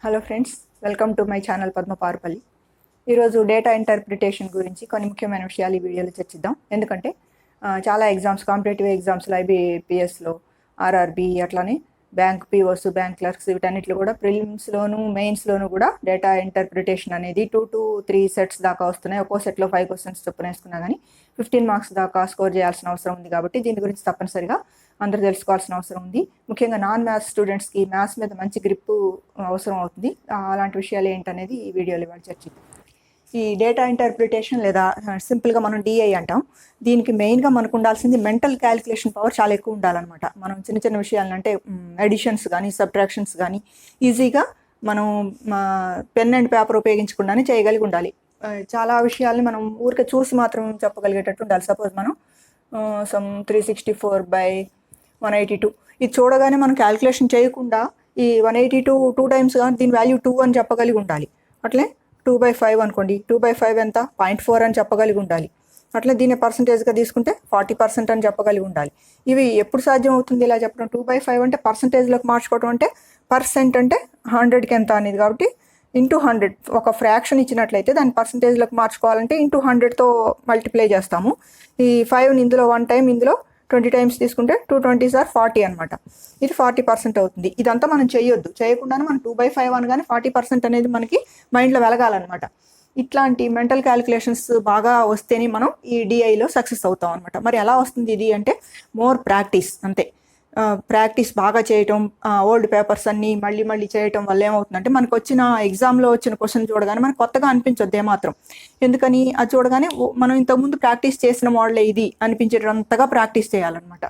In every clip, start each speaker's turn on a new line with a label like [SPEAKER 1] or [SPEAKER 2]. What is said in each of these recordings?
[SPEAKER 1] Hello friends, welcome to my channel Padma Parupalli. ఈరోజు data interpretation గురించి కొన్ని ముఖ్యమైన విషయాలు ఈ వీడియోలో చర్చిద్దాం. ఎందుకంటే చాలా ఎగ్జామ్స్, కాంపిటేటివ్ ఎగ్జామ్స్లో ఐబీపీఎస్లో, ఆర్ఆర్బీ, అట్లానే బ్యాంక్ పీఓస్, బ్యాంక్ క్లర్క్స్, వీటన్నిటిలో కూడా ప్రిలిమ్స్లోను మెయిన్స్లోను కూడా డేటా ఇంటర్ప్రిటేషన్ అనేది 2 to 3 సెట్స్ దాకా వస్తున్నాయి. ఒక్కో సెట్లో 5 క్వశ్చన్స్ చొప్పున వేసుకున్నా కానీ 15 మార్క్స్ దాకా స్కోర్ చేయాల్సిన అవసరం ఉంది. కాబట్టి దీని గురించి తప్పనిసరిగా అందరూ తెలుసుకోవాల్సిన అవసరం ఉంది. ముఖ్యంగా నాన్ మ్యాథ్స్ స్టూడెంట్స్కి మ్యాథ్స్ మీద మంచి గ్రిప్ అవసరం అవుతుంది. అలాంటి విషయాలు ఏంటనేది ఈ వీడియోలో ఇవాళ చర్చిద్దాం. ఈ డేటా ఇంటర్ప్రిటేషన్ లేదా సింపుల్గా మనం డిఐ అంటాం. దీనికి మెయిన్గా మనకు ఉండాల్సింది మెంటల్ క్యాలిక్యులేషన్ పవర్ చాలా ఎక్కువ ఉండాలన్నమాట. మనం చిన్న చిన్న విషయాలను అంటే ఎడిషన్స్ కానీ సబ్ట్రాక్షన్స్ కానీ ఈజీగా మనం పెన్ అండ్ పేపర్ ఉపయోగించకుండానే చేయగలిగి ఉండాలి. చాలా విషయాల్ని మనం ఊరికే చూసి మాత్రం చెప్పగలిగేటట్టు ఉండాలి. సపోజ్ మనం 364/182 ఇది చూడగానే మనం క్యాలిక్యులేషన్ చేయకుండా ఈ 182 2 టైమ్స్ కానీ దీని వాల్యూ 2 అని చెప్పగలిగి ఉండాలి. అట్లే 2/5 అనుకోండి, 2/5 ఎంత 0.4 అని చెప్పగలిగి ఉండాలి. అట్లా దీన్ని పర్సంటేజ్గా తీసుకుంటే 40% అని చెప్పగలిగి ఉండాలి. ఇవి ఎప్పుడు సాధ్యం అవుతుంది ఇలా చెప్పడం? 2/5 అంటే పర్సంటేజ్లోకి మార్చుకోవడం అంటే పర్సెంట్ అంటే 100కి ఎంత అనేది, కాబట్టి ఇంటూ 100 ఒక ఫ్రాక్షన్ ఇచ్చినట్లయితే దాన్ని పర్సంటేజ్లోకి మార్చుకోవాలంటే ఇంటూ 100తో మల్టిప్లై చేస్తాము. ఈ 5ని ఇందులో 1 టైం, ఇందులో 20 టైమ్స్ తీసుకుంటే 220 సార్ 40 అనమాట. ఇది 40% అవుతుంది. ఇదంతా మనం చేయొద్దు. చేయకుండానే మనం 2/5 అనగానే 40% అనేది మనకి మైండ్లో వెలగాలన్నమాట. ఇట్లాంటి మెంటల్ క్యాలిక్యులేషన్స్ బాగా వస్తేనే మనం ఈ డిఐలో సక్సెస్ అవుతాం అనమాట. మరి ఎలా వస్తుంది ఇది అంటే మోర్ ప్రాక్టీస్, అంతే. ప్రాక్టీస్ బాగా చేయటం, ఓల్డ్ పేపర్స్ అన్నీ మళ్ళీ మళ్ళీ చేయటం వల్ల ఏమవుతుందంటే మనకు వచ్చిన ఎగ్జామ్లో వచ్చిన క్వశ్చన్ చూడగానే మనకు కొత్తగా అనిపించొద్దు ఏమాత్రం. ఎందుకని అది చూడగానే మనం ఇంతకుముందు ప్రాక్టీస్ చేసిన మోడలే ఇది అనిపించేటంతగా ప్రాక్టీస్ చేయాలన్నమాట.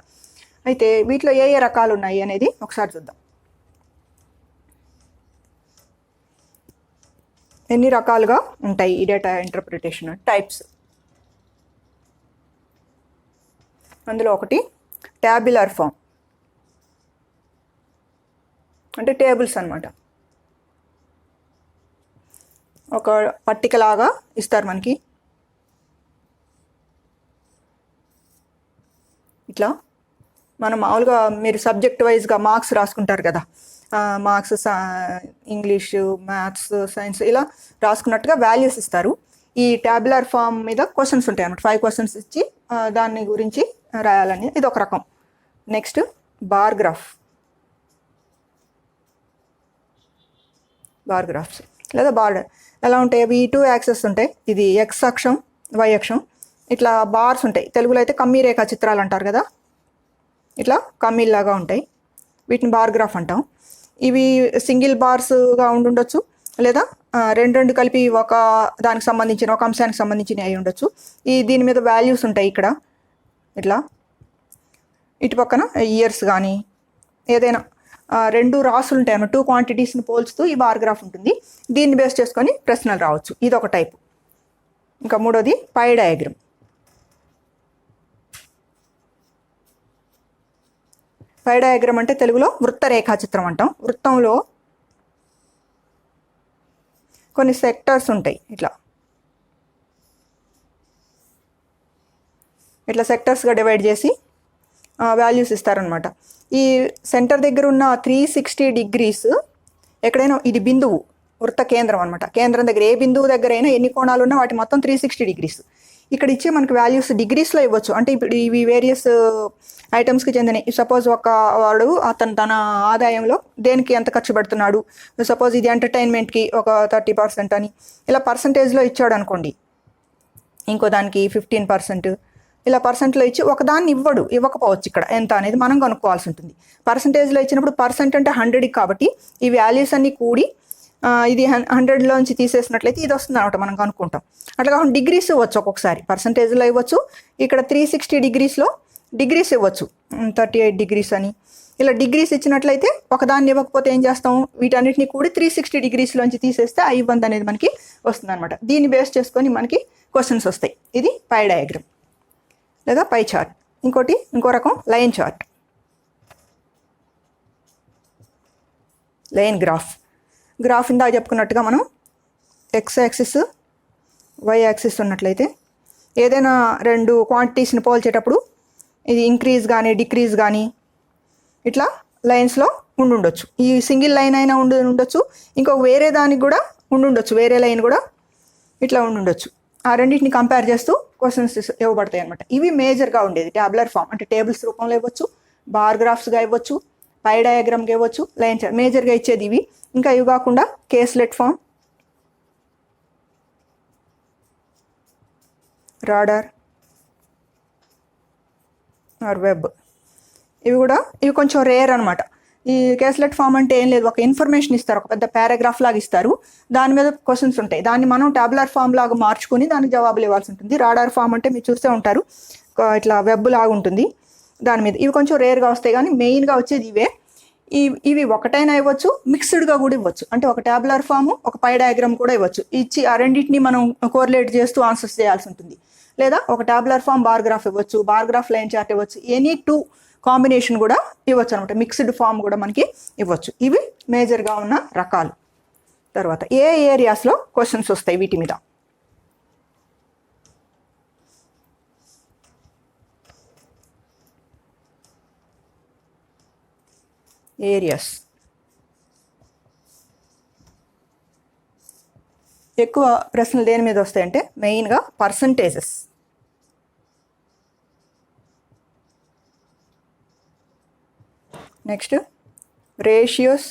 [SPEAKER 1] అయితే వీటిలో ఏ ఏ రకాలు ఉన్నాయి అనేది ఒకసారి చూద్దాం. ఎన్ని రకాలుగా ఉంటాయి ఈ డేటా ఇంటర్ప్రిటేషన్ టైప్స్? అందులో ఒకటి ట్యాబ్యులర్ ఫామ్, అంటే టేబుల్స్ అనమాట. ఒక పట్టిక లాగా ఇస్తారు మనకి. ఇట్లా మనం మామూలుగా మీరు సబ్జెక్ట్ వైజ్గా మార్క్స్ రాసుకుంటారు కదా, మార్క్స్ ఇంగ్లీషు, మ్యాథ్స్, సైన్స్ ఇలా రాసుకున్నట్టుగా వాల్యూస్ ఇస్తారు. ఈ ట్యాబ్యులర్ ఫామ్ మీద క్వశ్చన్స్ ఉంటాయి అన్నమాట. 5 క్వశ్చన్స్ ఇచ్చి దాని గురించి రాయాలని, ఇది ఒక రకం. Next bar graph, bar graphs లేదా బార్డర్ ఎలా ఉంటాయి? అవి 2 యాక్సెస్ ఉంటాయి. ఇది ఎక్స్ అక్షం, వై అక్షం. ఇట్లా బార్స్ ఉంటాయి. తెలుగులో అయితే కమ్మీ రేఖా చిత్రాలు అంటారు కదా, ఇట్లా కమ్మీలాగా ఉంటాయి. వీటిని బార్ గ్రాఫ్ అంటాం. ఇవి సింగిల్ బార్స్గా ఉండొచ్చు, లేదా రెండు కలిపి ఒక దానికి సంబంధించిన, ఒక అంశానికి సంబంధించిన అయి ఉండొచ్చు. దీని మీద వాల్యూస్ ఉంటాయి. ఇక్కడ ఇట్లా ఇటు పక్కన ఇయర్స్ కానీ ఏదైనా 2 రాసులు ఉంటాయి అన్నమాట. 2 క్వాంటిటీస్ని పోల్చుతూ ఈ బార్ గ్రాఫ్ ఉంటుంది. దీన్ని బేస్ చేసుకొని ప్రశ్నలు రావచ్చు. ఇది ఒక టైపు. ఇంకా మూడోది పై డయాగ్రామ్. పై డయాగ్రామ్ అంటే తెలుగులో వృత్త రేఖాచిత్రం అంటాం. వృత్తంలో కొన్ని సెక్టర్స్ ఉంటాయి. ఇట్లా సెక్టర్స్గా డివైడ్ చేసి వాల్యూస్ ఇస్తారనమాట. ఈ సెంటర్ దగ్గర ఉన్న 360 డిగ్రీస్ ఎక్కడైనా, ఇది బిందువు, వృత్త కేంద్రం అనమాట. కేంద్రం దగ్గర ఏ బిందువు దగ్గర అయినా ఎన్ని కోణాలు ఉన్నా వాటి మొత్తం 360 డిగ్రీస్. ఇక్కడ ఇచ్చే మనకి వాల్యూస్ డిగ్రీస్లో ఇవ్వచ్చు. అంటే ఇప్పుడు ఇవి వేరియస్ ఐటమ్స్కి చెందినవి. సపోజ్ ఒక వాడు తన ఆదాయంలో దేనికి ఎంత ఖర్చు పెడుతున్నాడు, సపోజ్ ఇది ఎంటర్టైన్మెంట్కి ఒక 30% అని ఇలా పర్సంటేజ్లో ఇచ్చాడు అనుకోండి. ఇంకో దానికి 15%, ఇలా పర్సెంట్లో ఇచ్చి ఒకదాన్ని ఇవ్వకపోవచ్చు. ఇక్కడ ఎంత అనేది మనం కనుక్కోవాల్సి ఉంటుంది. పర్సంటేజ్లో ఇచ్చినప్పుడు పర్సెంట్ అంటే 100 కాబట్టి ఈ వాల్యూస్ అన్నీ కూడి ఇది 100లోంచి తీసేసినట్లయితే ఇది వస్తుంది అనమాట. మనం కనుక్కుంటాం. అట్లా కాకుండా డిగ్రీస్ ఇవ్వచ్చు. ఒక్కొక్కసారి పర్సంటేజ్లో ఇవ్వచ్చు. ఇక్కడ 360 డిగ్రీస్లో డిగ్రీస్ ఇవ్వచ్చు, 38 డిగ్రీస్ అని. ఇలా డిగ్రీస్ ఇచ్చినట్లయితే ఒకదాన్ని ఇవ్వకపోతే ఏం చేస్తాం, వీటన్నిటిని కూడి 360 డిగ్రీస్లోంచి తీసేస్తే ఆ ఇబ్బంది అనేది మనకి వస్తుంది అనమాట. దీన్ని బేస్ చేసుకొని మనకి క్వశ్చన్స్ వస్తాయి. ఇది పై డయాగ్రామ్ లేదా పై చార్ట్. ఇంకో రకం line chart, line graph. Graph ఇందా చెప్పుకున్నట్టుగా మనం ఎక్స్ యాక్సిస్, వై యాక్సిస్ ఉన్నట్లయితే ఏదైనా 2 క్వాంటిటీస్ని పోల్చేటప్పుడు ఇది ఇంక్రీజ్ కానీ డిక్రీజ్ కానీ ఇట్లా లైన్స్లో ఉండొచ్చు, ఈ సింగిల్ లైన్ అయినా ఉండొచ్చు, ఇంకొక వేరే దానికి కూడా ఉండొచ్చు, వేరే లైన్ కూడా ఇట్లా ఉండొచ్చు. ఆ రెండింటిని కంపేర్ చేస్తూ క్వశ్చన్స్ ఇవ్వబడతాయి అనమాట. ఇవి మేజర్గా ఉండేది ట్యాబులర్ ఫామ్, అంటే టేబుల్స్ రూపంలో ఇవ్వచ్చు, బార్ గ్రాఫ్స్గా ఇవ్వచ్చు, పై డయాగ్రామ్గా ఇవ్వచ్చు, లైన్ చార్ట్ మేజర్గా ఇచ్చేది ఇవి. ఇంకా ఇవి కాకుండా caselet form, radar or web, ఇవి కొంచెం రేర్ అనమాట. ఈ కేస్లెట్ ఫామ్ అంటే ఏం లేదు, ఒక ఇన్ఫర్మేషన్ ఇస్తారు, ఒక పెద్ద పారాగ్రాఫ్ లాగా ఇస్తారు, దాని మీద క్వశ్చన్స్ ఉంటాయి, దాన్ని మనం టాబులర్ ఫామ్ లాగా మార్చుకొని దానికి జవాబులు ఇవ్వాల్సి ఉంటుంది. రాడార్ ఫామ్ అంటే మీరు చూస్తూ ఉంటారు, ఇట్లా వెబ్ లాగా ఉంటుంది దాని మీద. ఇవి కొంచెం రేర్గా వస్తాయి, కానీ మెయిన్గా వచ్చేది ఇవే. ఇవి ఒకటైనా ఇవ్వచ్చు, మిక్స్డ్గా కూడా ఇవ్వచ్చు, అంటే ఒక టాబులర్ ఫాము, ఒక పై డయాగ్రామ్ కూడా ఇవ్వచ్చు. ఇచ్చి ఆ రెండింటిని మనం కోరిలేట్ చేస్తూ ఆన్సర్స్ చేయాల్సి ఉంటుంది. లేదా ఒక టాబులర్ ఫామ్ బార్ గ్రాఫ్ ఇవ్వచ్చు, బార్ గ్రాఫ్ లైన్ చార్ట్ ఇవ్వచ్చు, ఎనీ టూ కాంబినేషన్ కూడా ఇవ్వచ్చు అనమాట. మిక్స్డ్ ఫామ్ కూడా మనకి ఇవ్వచ్చు. ఇవి మేజర్గా ఉన్న రకాలు. తర్వాత ఏ ఏరియాస్లో క్వశ్చన్స్ వస్తాయి వీటి మీద? ఏరియాస్ ఎక్కువ ప్రశ్నలు దేని మీద వస్తాయంటే మెయిన్గా percentages, next ratios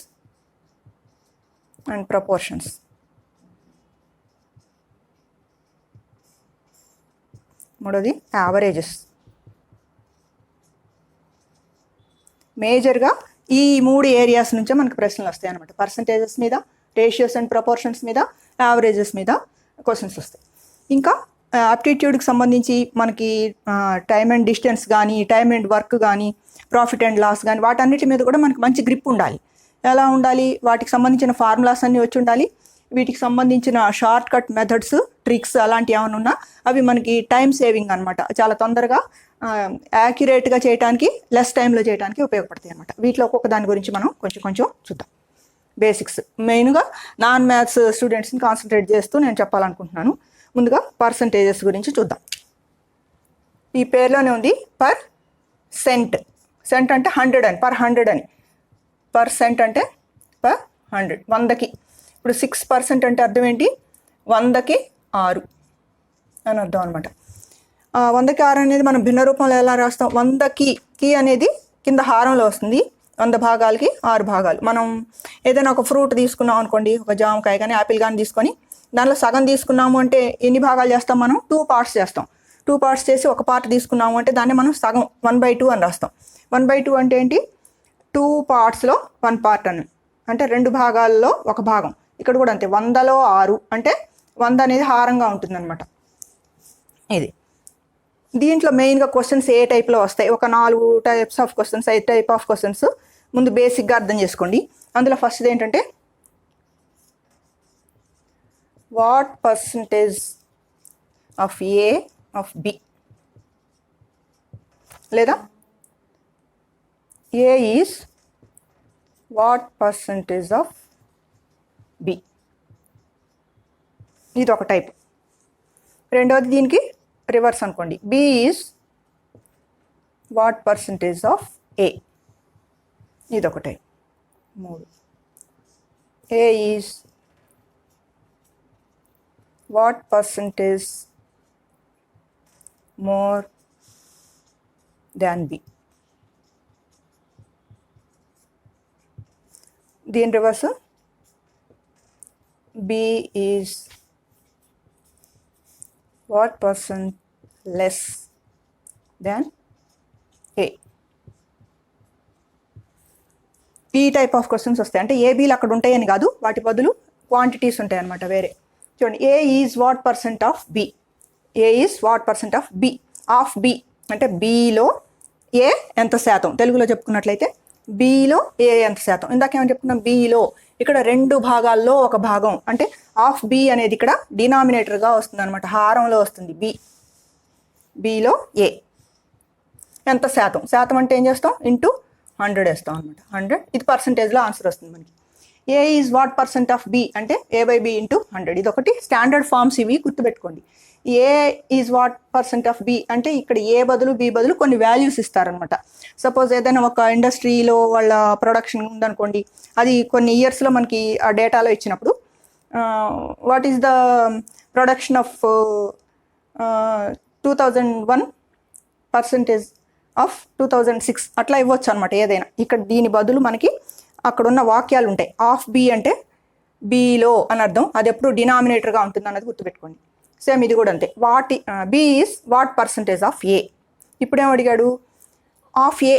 [SPEAKER 1] and proportions, మూడోది యావరేజెస్. మేజర్గా ఈ 3 ఏరియాస్ నుంచే మనకు ప్రశ్నలు వస్తాయి అనమాట. పర్సంటేజెస్ మీద, రేషియోస్ అండ్ ప్రపోర్షన్స్ మీద, యావరేజెస్ మీద క్వశ్చన్స్ వస్తాయి. ఇంకా అప్టిట్యూడ్కి సంబంధించి మనకి టైమ్ అండ్ డిస్టెన్స్ కానీ, టైమ్ అండ్ వర్క్ కానీ, ప్రాఫిట్ అండ్ లాస్ కానీ, వాటన్నిటి మీద కూడా మనకి మంచి గ్రిప్ ఉండాలి. ఎలా ఉండాలి? వాటికి సంబంధించిన ఫార్ములాస్ అన్నీ వచ్చి ఉండాలి. వీటికి సంబంధించిన షార్ట్ కట్ మెథడ్స్, ట్రిక్స్ అలాంటివి ఏమైనా ఉన్నా అవి మనకి టైం సేవింగ్ అనమాట. చాలా తొందరగా యాక్యురేట్గా చేయడానికి, లెస్ టైంలో చేయడానికి ఉపయోగపడతాయి అనమాట. వీటిలో ఒక్కొక్క దాని గురించి మనం కొంచెం చూద్దాం. బేసిక్స్ మెయిన్గా నాన్ మ్యాథ్స్ స్టూడెంట్స్ని కాన్సన్ట్రేట్ చేస్తూ నేను చెప్పాలనుకుంటున్నాను. ముందుగా పర్సంటేజెస్ గురించి చూద్దాం. ఈ పేర్లోనే ఉంది పర్ సెంట్. సెంట్ అంటే 100 అని, పర్ 100 అని. పర్సెంట్ అంటే పర్ 100, 100కి. ఇప్పుడు 6% అంటే అర్థం ఏంటి? 100కి 6 అని అర్థం అనమాట. 100కి 6 అనేది మనం భిన్న రూపంలో ఎలా రాస్తాం? 100కి కి అనేది కింద హారంలో వస్తుంది, 100 భాగాలకి 6 భాగాలు. మనం ఏదైనా ఒక ఫ్రూట్ తీసుకున్నాం అనుకోండి, ఒక జామకాయ కానీ యాపిల్ కానీ తీసుకొని దానిలో సగం తీసుకున్నాము అంటే ఎన్ని భాగాలు చేస్తాం? మనం 2 పార్ట్స్ చేస్తాం. 2 పార్ట్స్ చేసి ఒక పార్ట్ తీసుకున్నాము అంటే దాన్ని మనం సగం 1/2 అని రాస్తాం. 1/2 అంటే ఏంటి? 2 పార్ట్స్లో 1 పార్ట్ అని, అంటే 2 భాగాల్లో ఒక భాగం. ఇక్కడ కూడా అంతే, 100లో 6 అంటే 100 అనేది హారంగా ఉంటుందన్నమాట. ఇది దీంట్లో మెయిన్గా క్వశ్చన్స్ ఏ టైప్లో వస్తాయి? ఒక 4 types of questions, 5 type of questions ముందు బేసిక్గా అర్థం చేసుకోండి. అందులో ఫస్ట్ ఏంటంటే what percentage of A of B, లేదా A is what percentage of B. ఇది ఒక టైప్. రెండవది దీనికి రివర్స్ అనుకోండి, B is what percentage of A. ఇది ఒక type. 3 A is what percentage more than B. దీని reverse, B is what percent less than A. ఈ టైప్ ఆఫ్ క్వశ్చన్స్ వస్తాయి. అంటే ఏబీలు అక్కడ ఉంటాయని కాదు, వాటి బదులు క్వాంటిటీస్ ఉంటాయి అన్నమాట వేరే. చూడండి, A is what percent of B. A is what percent of B. Of B అంటే బిలో ఏ ఎంత శాతం, తెలుగులో చెప్పుకున్నట్లయితే బిలో ఏ ఎంత శాతం. ఇందాకేమని చెప్పుకున్నాం? బిలో ఇక్కడ 2 భాగాల్లో ఒక భాగం, అంటే ఆఫ్ బి అనేది ఇక్కడ డినామినేటర్గా వస్తుంది అనమాట, హారంలో వస్తుంది. బిలో ఏ ఎంత శాతం. శాతం అంటే ఏం చేస్తాం? ఇంటూ 100 వేస్తాం అనమాట. 100 ఇది పర్సంటేజ్లో ఆన్సర్ వస్తుంది మనకి. A is what percent of B అంటే A/B ఇంటూ 100. ఇది ఒకటి స్టాండర్డ్ ఫార్మ్స్, ఇవి గుర్తుపెట్టుకోండి. A is what percent of B అంటే ఇక్కడ ఏ బదులు బి బదులు కొన్ని వాల్యూస్ ఇస్తారనమాట. సపోజ్ ఏదైనా ఒక ఇండస్ట్రీలో వాళ్ళ ప్రొడక్షన్ ఉందనుకోండి, అది కొన్ని ఇయర్స్లో మనకి ఆ డేటాలో ఇచ్చినప్పుడు what is the production of 2001 percentage of 2006 అట్లా ఇవ్వచ్చు అనమాట ఏదైనా. ఇక్కడ దీని బదులు మనకి అక్కడ ఉన్న వాక్యాలు ఉంటాయి. ఆఫ్ బి అంటే బిలో అని అర్థం, అది ఎప్పుడు డినామినేటర్గా ఉంటుంది అన్నది గుర్తుపెట్టుకోండి. సేమ్ ఇది కూడా అంతే. B is what percentage of A. ఇప్పుడేం అడిగాడు, ఆఫ్ ఏ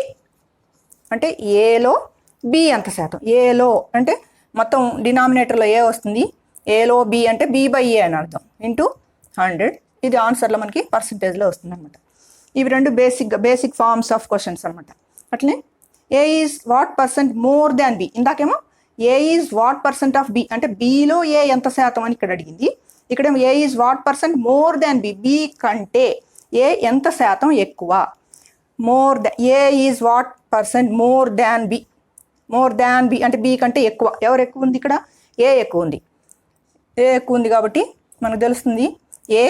[SPEAKER 1] అంటే ఏలో బి ఎంత శాతం. ఏలో అంటే మొత్తం డినామినేటర్లో ఏ వస్తుంది, ఏలో బి అంటే B/A అని అర్థం ఇంటూ 100. ఇది ఆన్సర్లో మనకి పర్సంటేజ్లో వస్తుంది అనమాట. ఇవి రెండు బేసిక్ ఫార్మ్స్ ఆఫ్ క్వశ్చన్స్ అనమాట. అట్లనే A is what percent more than B. ఇందాకేమో A is what percent of B అంటే బిలో ఏ ఎంత శాతం అని ఇక్కడ అడిగింది. ఇక్కడేమో A is what percent more than B, B కంటే ఏ ఎంత శాతం ఎక్కువ. A is what percent more than B. More than B అంటే బి కంటే ఎక్కువ. ఎవరు ఎక్కువ ఉంది ఇక్కడ, ఏ ఎక్కువ ఉంది. ఏ ఎక్కువ ఉంది కాబట్టి మనకు తెలుస్తుంది ఏ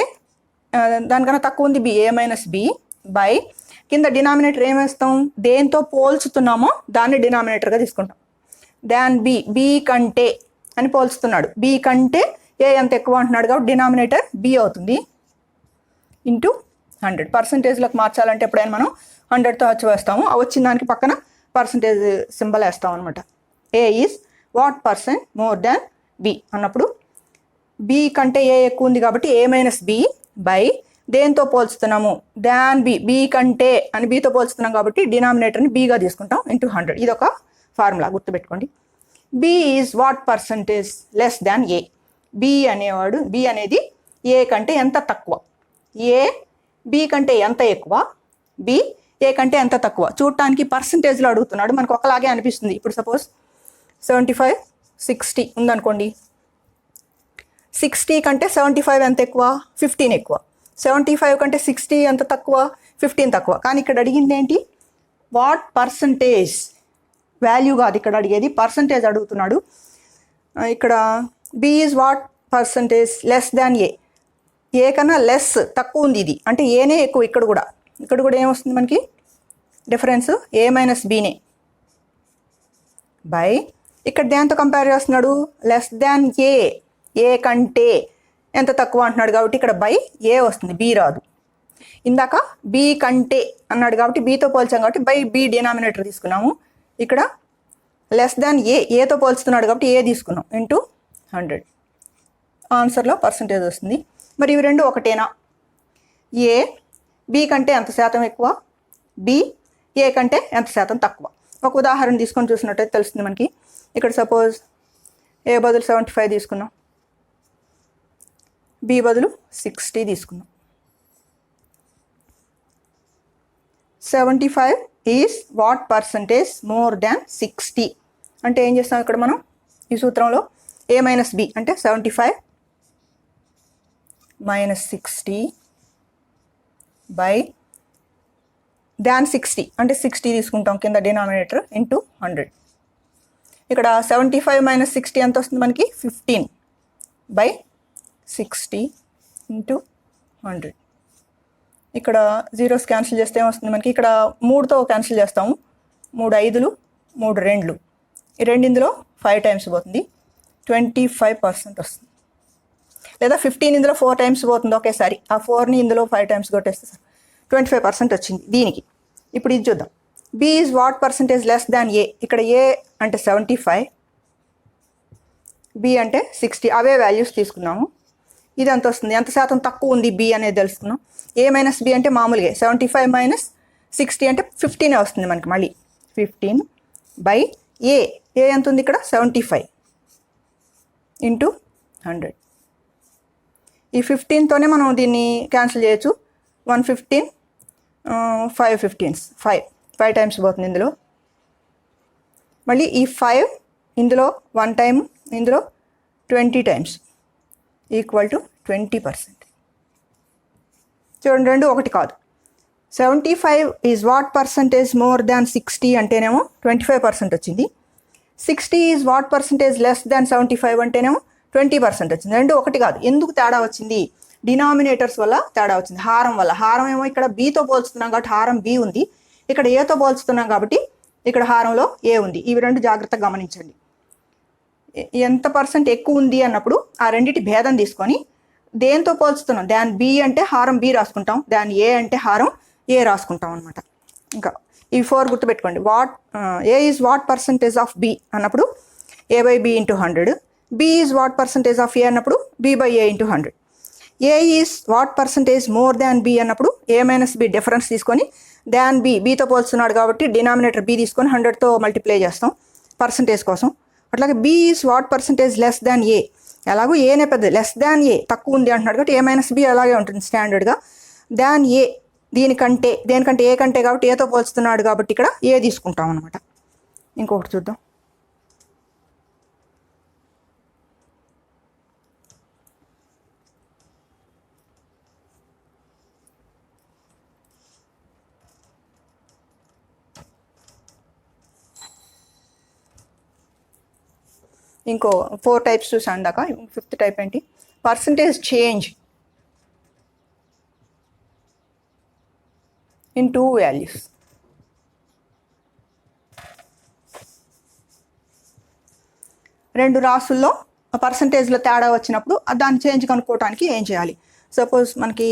[SPEAKER 1] దానికన్నా తక్కువ ఉంది బి, A-B బై కింద డినామినేటర్ ఏమేస్తాం, దేంతో పోల్చుతున్నామో దాన్ని డినామినేటర్గా తీసుకుంటాం. దాన్ బి, బి కంటే అని పోల్చుతున్నాడు. బి కంటే ఏ ఎంత ఎక్కువ అంటున్నాడు కాబట్టి డినామినేటర్ బి అవుతుంది ఇంటూ 100. పర్సంటేజ్లకు మార్చాలంటే ఎప్పుడైనా మనం 100తో వచ్చి వేస్తాము. ఆ వచ్చిన దానికి పక్కన పర్సంటేజ్ సింబల్ వేస్తాం అనమాట. A is what percent more than B అన్నప్పుడు బి కంటే ఏ ఎక్కువ ఉంది కాబట్టి A-B బై దేంతో పోల్చుతున్నాము, దాన్ బి, బి కంటే అని బితో పోల్చుతున్నాం కాబట్టి డినామినేటర్ని బిగా తీసుకుంటాం ఇంటూ 100. ఇది ఒక ఫార్ములా గుర్తుపెట్టుకోండి. B is what percentage less than A. B అనేది ఏ కంటే ఎంత తక్కువ. ఏ బి కంటే ఎంత ఎక్కువ, బి ఏ కంటే ఎంత తక్కువ. చూడటానికి పర్సంటేజ్లో అడుగుతున్నాడు, మనకు ఒకలాగే అనిపిస్తుంది. ఇప్పుడు సపోజ్ 75, 60 ఉందనుకోండి. 60 కంటే 75 ఎంత ఎక్కువ, 15 ఎక్కువ. 75 కంటే 60 ఎంత తక్కువ, 15 తక్కువ. కానీ ఇక్కడ అడిగింది ఏంటి, వాట్ పర్సంటేజ్, వాల్యూ కాదు ఇక్కడ అడిగేది, పర్సంటేజ్ అడుగుతున్నాడు. ఇక్కడ B is what percentage less than A. A కన్నా లెస్, తక్కువ ఉంది ఇది అంటే ఏనే ఎక్కువ. ఇక్కడ కూడా ఏమొస్తుంది మనకి డిఫరెన్స్, A-Bనే బై ఇక్కడ దేంతో కంపేర్ చేస్తున్నాడు, లెస్ దాన్ ఏ. ఏ కంటే ఎంత తక్కువ అంటున్నాడు కాబట్టి ఇక్కడ బై ఏ వస్తుంది, బి రాదు. ఇందాక బి కంటే అన్నాడు కాబట్టి బితో పోల్చాం కాబట్టి బై బి డినామినేటర్ తీసుకున్నాము. ఇక్కడ లెస్ దాన్ ఏతో పోల్చుతున్నాడు కాబట్టి ఏ తీసుకున్నాం ఇంటూ 100. ఆన్సర్లో పర్సంటేజ్ వస్తుంది. మరి ఇవి రెండు ఒకటేనా, ఏ బి కంటే ఎంత శాతం ఎక్కువ, బి ఏ కంటే ఎంత శాతం తక్కువ. ఒక ఉదాహరణ తీసుకొని చూసినట్టయితే తెలుస్తుంది మనకి. ఇక్కడ సపోజ్ ఏ బదులు 75 తీసుకున్నాం, బి బదులు 60 తీసుకున్నాం. 75 ఈజ్ వాట్ పర్సంటేజ్ మోర్ దాన్ 60 అంటే ఏం చేస్తాం ఇక్కడ మనం ఈ సూత్రంలో, A-B అంటే 75 మైనస్ 60 బై దాన్ 60 అంటే 60 తీసుకుంటాం కింద డినామినేటర్ ఇంటూ 100. ఇక్కడ 75 మైనస్ 60 ఎంత వస్తుంది మనకి, 15 బై 60 ఇంటూ 100. ఇక్కడ జీరోస్ క్యాన్సిల్ చేస్తే ఏమొస్తుంది మనకి, ఇక్కడ 3తో క్యాన్సిల్ చేస్తాము. 3 5లు 3 2లు, ఈ 2 ఇందులో 5 టైమ్స్ పోతుంది, 25% వస్తుంది. లేదా 15 ఇందులో 4 టైమ్స్ పోతుంది ఒకేసారి, ఆ 4ని ఇందులో 5 టైమ్స్ కొట్టేస్తే 25% వచ్చింది దీనికి. ఇప్పుడు ఇది చూద్దాం. B is what percentage less than A. ఇక్కడ ఏ అంటే 75, బి అంటే 60, అవే వాల్యూస్ తీసుకున్నాము. ఇది ఎంత వస్తుంది, ఎంత శాతం తక్కువ ఉంది బి అనేది తెలుసుకున్నాం. A-B అంటే మామూలుగా 75 మైనస్ 60 అంటే 15 వస్తుంది మనకి. మళ్ళీ 15 బై ఏ ఎంత ఉంది ఇక్కడ, 75 ఇంటూ 100. ఈ 15తోనే మనం దీన్ని క్యాన్సిల్ చేయొచ్చు. 115 5 15s 5 టైమ్స్ పోతుంది ఇందులో. మళ్ళీ ఈ 5 ఇందులో 1 టైం, ఇందులో 20 టైమ్స్ ఈక్వల్ టు 20%. చూడండి, రెండు ఒకటి కాదు. 75 ఈజ్ వాట్ పర్సంటేజ్ మోర్ దాన్ 60 అంటేనేమో 25% వచ్చింది. 60 ఈజ్ వాట్ పర్సంటేజ్ లెస్ దాన్ 75 అంటేనేమో 20% వచ్చింది. రెండు ఒకటి కాదు. ఎందుకు తేడా వచ్చింది? డినామినేటర్స్ వల్ల తేడా వచ్చింది, హారం వల్ల. హారం ఏమో ఇక్కడ బీతో పోల్చుతున్నాం కాబట్టి హారం బి ఉంది, ఇక్కడ ఏతో పోల్చుతున్నాం కాబట్టి ఇక్కడ హారంలో ఏ ఉంది. ఇవి రెండు జాగ్రత్తగా గమనించండి. ఎంత పర్సెంట్ ఎక్కువ ఉంది అన్నప్పుడు ఆ రెండింటి భేదం తీసుకొని దేంతో పోల్చుతున్నాం, దాని బి అంటే హారం బి రాసుకుంటాం, దాని ఏ అంటే హారం ఏ రాసుకుంటాం అనమాట. ఇంకా ఈ 4 గుర్తుపెట్టుకోండి. A is what percentage of B అన్నప్పుడు A by B into 100, B is what percentage of A అన్నప్పుడు B by A into 100, A is what percentage more than B అన్నప్పుడు ఏ మైనస్ బి డిఫరెన్స్ తీసుకొని దాన్ బీతో పోల్చున్నాడు కాబట్టి denominator B తీసుకొని 100తో multiply చేస్తాం percentage కోసం. అట్లాగే B is what percentage less than A, ఎలాగో ఏనే పెద్ద, లెస్ దాన్ ఏ తక్కువ ఉంది అంటున్నాడు కాబట్టి ఏ మైనస్ బి అలాగే ఉంటుంది స్టాండర్డ్గా. దాన్ ఏ దేనికంటే ఏ కంటే కాబట్టి ఏతో పోల్చుతున్నాడు కాబట్టి ఇక్కడ ఏ తీసుకుంటాం అనమాట. ఇంకొకటి చూద్దాం. ఇంకో 4 టైప్స్ చూసాను దాకా. 5th టైప్ ఏంటి? Percentage change in 2 values. రెండు రాసుల్లో పర్సంటేజ్లో తేడా వచ్చినప్పుడు దాని చేంజ్ కనుక్కోవడానికి ఏం చేయాలి? సపోజ్ మనకి